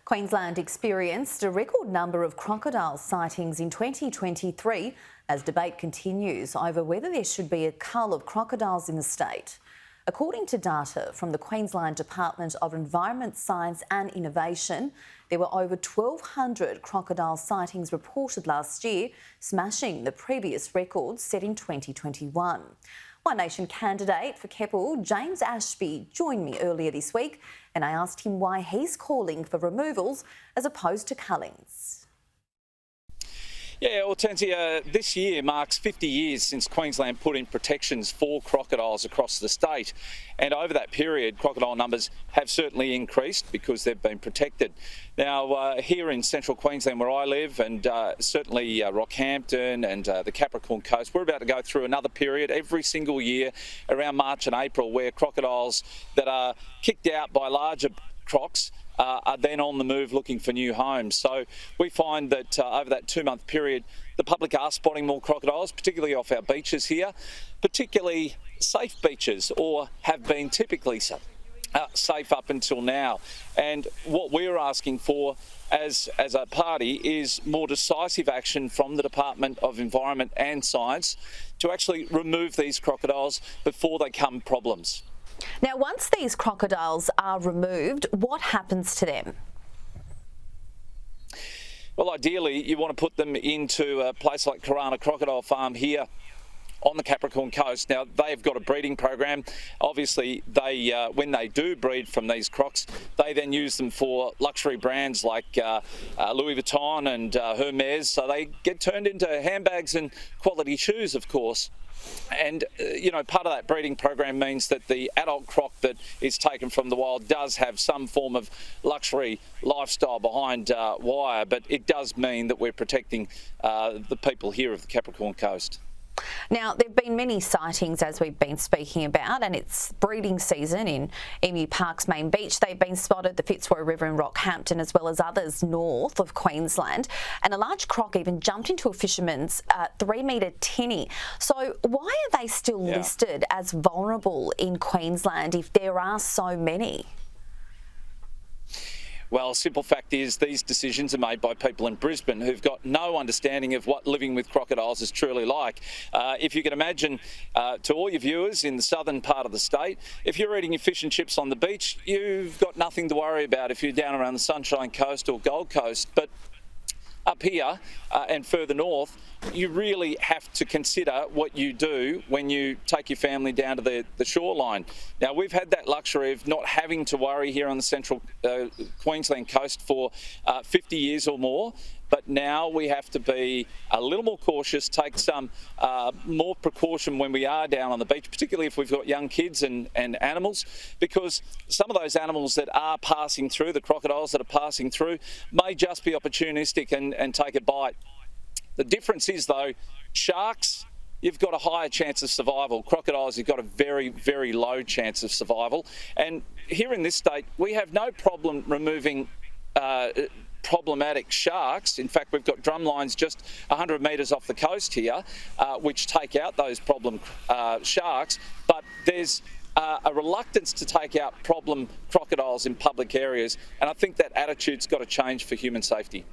Queensland experienced a record number of crocodile sightings in 2023 as debate continues over whether there should be a cull of crocodiles in the state. According to data from the Queensland Department of Environment, Science and Innovation, there were over 1,200 crocodile sightings reported last year, smashing the previous record set in 2021. One Nation candidate for Keppel, James Ashby, joined me earlier this week and I asked him why he's calling for removals as opposed to cullings. Yeah, Hortensia, this year marks 50 years since Queensland put in protections for crocodiles across the state. And over that period, crocodile numbers have certainly increased because they've been protected. Now, here in central Queensland where I live, and certainly Rockhampton and the Capricorn Coast, we're about to go through another period every single year around March and April where crocodiles that are kicked out by larger crocs are then on the move looking for new homes. So we find that over that 2-month period, the public are spotting more crocodiles, particularly off our beaches here, particularly safe beaches, or have been typically safe up until now. And what we're asking for as a party is more decisive action from the Department of Environment and Science to actually remove these crocodiles before they become problems. Now, once these crocodiles are removed, what happens to them? Well, ideally, you want to put them into a place like Corana Crocodile Farm here on the Capricorn Coast. Now, they've got a breeding program. Obviously, they when they do breed from these crocs, they then use them for luxury brands like Louis Vuitton and Hermes. So they get turned into handbags and quality shoes, of course. And, part of that breeding program means that the adult croc that is taken from the wild does have some form of luxury lifestyle behind wire, but it does mean that we're protecting the people here of the Capricorn Coast. Now, there have been many sightings, as we've been speaking about, and it's breeding season in Emu Park's main beach. They've been spotted, the Fitzroy River in Rockhampton, as well as others north of Queensland. And a large croc even jumped into a fisherman's 3-metre tinny. So why are they still listed as vulnerable in Queensland if there are so many? Well, simple fact is these decisions are made by people in Brisbane who've got no understanding of what living with crocodiles is truly like. If you can imagine, to all your viewers in the southern part of the state, if you're eating your fish and chips on the beach, you've got nothing to worry about if you're down around the Sunshine Coast or Gold Coast. But up here and further north, you really have to consider what you do when you take your family down to the shoreline. Now, we've had that luxury of not having to worry here on the central Queensland coast for 50 years or more, but now we have to be a little more cautious, take some more precaution when we are down on the beach, particularly if we've got young kids and animals, because some of those animals that are passing through, the crocodiles that are passing through, may just be opportunistic and take a bite. The difference is, though, sharks, you've got a higher chance of survival. Crocodiles, you've got a very, very low chance of survival. And here in this state, we have no problem removing problematic sharks. In fact, we've got drum lines just 100 metres off the coast here, which take out those problem sharks. But there's a reluctance to take out problem crocodiles in public areas. And I think that attitude's got to change for human safety.